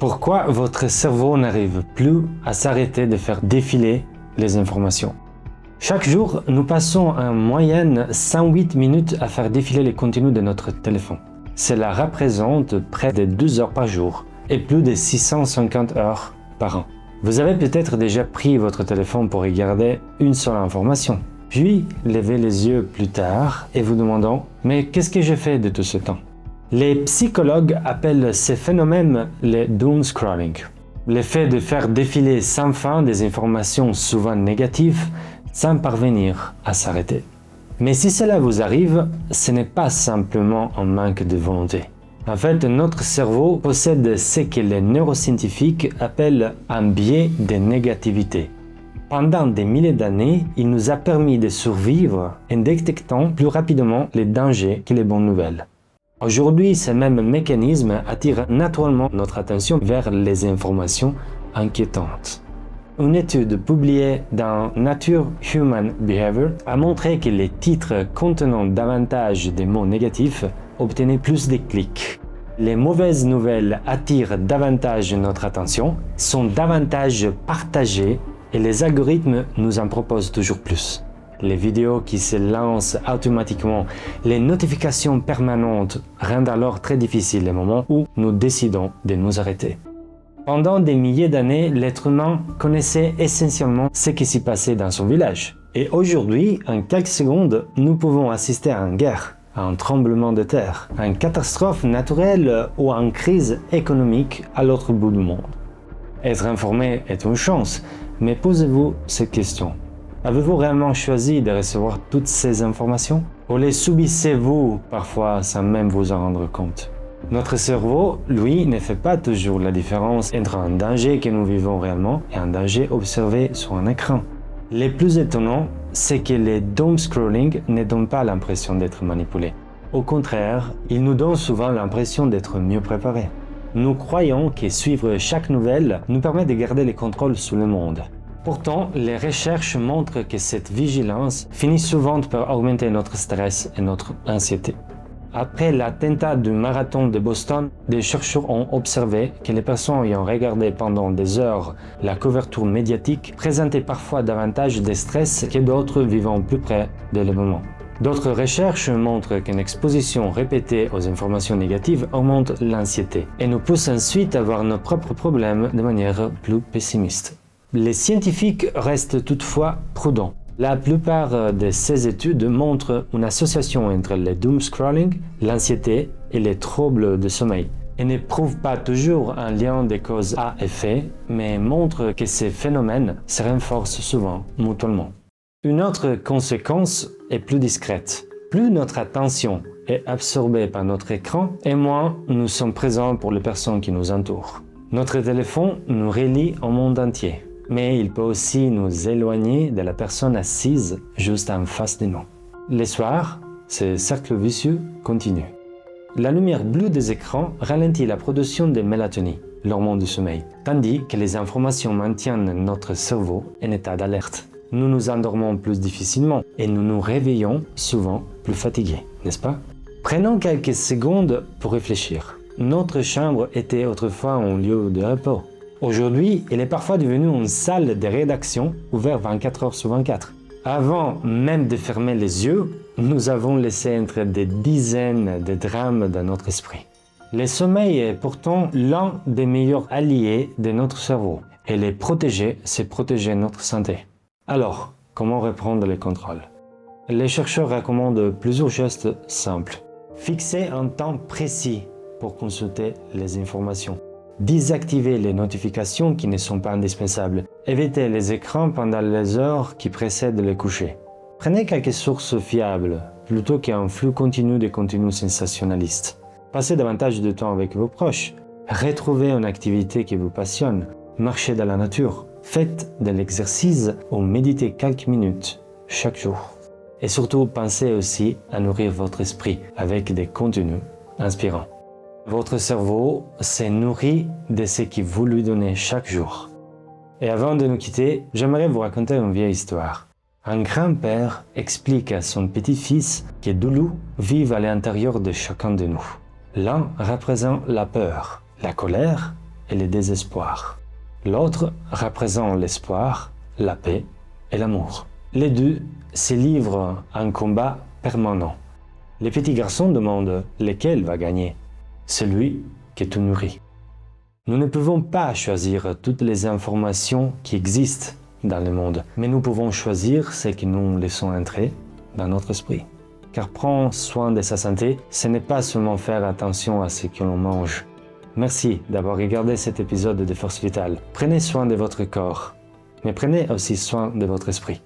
Pourquoi votre cerveau n'arrive plus à s'arrêter de faire défiler les informations? Chaque jour, nous passons en moyenne 108 minutes à faire défiler les contenus de notre téléphone. Cela représente près de 12 heures par jour et plus de 650 heures par an. Vous avez peut-être déjà pris votre téléphone pour regarder une seule information, puis lever les yeux plus tard et vous demandant « Mais qu'est-ce que j'ai fait de tout ce temps ?» Les psychologues appellent ces phénomènes le doom scrolling. L'effet de faire défiler sans fin des informations souvent négatives sans parvenir à s'arrêter. Mais si cela vous arrive, ce n'est pas simplement un manque de volonté. En fait, notre cerveau possède ce que les neuroscientifiques appellent un biais de négativité. Pendant des milliers d'années, il nous a permis de survivre en détectant plus rapidement les dangers que les bonnes nouvelles. Aujourd'hui, ce même mécanisme attire naturellement notre attention vers les informations inquiétantes. Une étude publiée dans Nature Human Behavior a montré que les titres contenant davantage de mots négatifs obtenaient plus de clics. Les mauvaises nouvelles attirent davantage notre attention, sont davantage partagées et les algorithmes nous en proposent toujours plus. Les vidéos qui se lancent automatiquement, les notifications permanentes rendent alors très difficile le moment où nous décidons de nous arrêter. Pendant des milliers d'années, l'être humain connaissait essentiellement ce qui s'y passait dans son village. Et aujourd'hui, en quelques secondes, nous pouvons assister à une guerre, à un tremblement de terre, à une catastrophe naturelle ou à une crise économique à l'autre bout du monde. Être informé est une chance, mais posez-vous cette question. Avez-vous réellement choisi de recevoir toutes ces informations? Ou les subissez-vous parfois sans même vous en rendre compte? Notre cerveau, lui, ne fait pas toujours la différence entre un danger que nous vivons réellement et un danger observé sur un écran. Le plus étonnant, c'est que le doom scrolling ne donne pas l'impression d'être manipulé. Au contraire, il nous donne souvent l'impression d'être mieux préparés. Nous croyons que suivre chaque nouvelle nous permet de garder le contrôle sur le monde. Pourtant, les recherches montrent que cette vigilance finit souvent par augmenter notre stress et notre anxiété. Après l'attentat du marathon de Boston, des chercheurs ont observé que les personnes ayant regardé pendant des heures la couverture médiatique présentaient parfois davantage de stress que d'autres vivant plus près de l'événement. D'autres recherches montrent qu'une exposition répétée aux informations négatives augmente l'anxiété et nous pousse ensuite à voir nos propres problèmes de manière plus pessimiste. Les scientifiques restent toutefois prudents. La plupart de ces études montrent une association entre le doom scrolling, l'anxiété et les troubles de sommeil. Elles ne prouvent pas toujours un lien de cause à effet, mais montrent que ces phénomènes se renforcent souvent mutuellement. Une autre conséquence est plus discrète. Plus notre attention est absorbée par notre écran, et moins nous sommes présents pour les personnes qui nous entourent. Notre téléphone nous relie au monde entier. Mais il peut aussi nous éloigner de la personne assise juste en face de nous. Le soir, ce cercle vicieux continue. La lumière bleue des écrans ralentit la production de mélatonine, l'hormone du sommeil, tandis que les informations maintiennent notre cerveau en état d'alerte. Nous nous endormons plus difficilement et nous nous réveillons souvent plus fatigués, n'est-ce pas? Prenons quelques secondes pour réfléchir. Notre chambre était autrefois un lieu de repos. Aujourd'hui, elle est parfois devenue une salle de rédaction ouverte 24 heures sur 24. Avant même de fermer les yeux, nous avons laissé entrer des dizaines de drames dans notre esprit. Le sommeil est pourtant l'un des meilleurs alliés de notre cerveau. Et les protéger, c'est protéger notre santé. Alors, comment reprendre le contrôle? Les chercheurs recommandent plusieurs gestes simples. Fixer un temps précis pour consulter les informations. Désactiver les notifications qui ne sont pas indispensables. Éviter les écrans pendant les heures qui précèdent le coucher. Prenez quelques sources fiables, plutôt qu'un flux continu de contenus sensationnalistes. Passez davantage de temps avec vos proches. Retrouvez une activité qui vous passionne. Marchez dans la nature. Faites de l'exercice ou méditez quelques minutes chaque jour. Et surtout, pensez aussi à nourrir votre esprit avec des contenus inspirants. Votre cerveau se nourrit de ce que vous lui donnez chaque jour. Et avant de nous quitter, j'aimerais vous raconter une vieille histoire. Un grand-père explique à son petit-fils que deux loups vivent à l'intérieur de chacun de nous. L'un représente la peur, la colère et le désespoir. L'autre représente l'espoir, la paix et l'amour. Les deux se livrent à un combat permanent. Les petits garçons demandent lequel va gagner. Celui que tu nourris. Nous ne pouvons pas choisir toutes les informations qui existent dans le monde, mais nous pouvons choisir ce que nous laissons entrer dans notre esprit. Car prendre soin de sa santé, ce n'est pas seulement faire attention à ce que l'on mange. Merci d'avoir regardé cet épisode de Force Vitale. Prenez soin de votre corps, mais prenez aussi soin de votre esprit.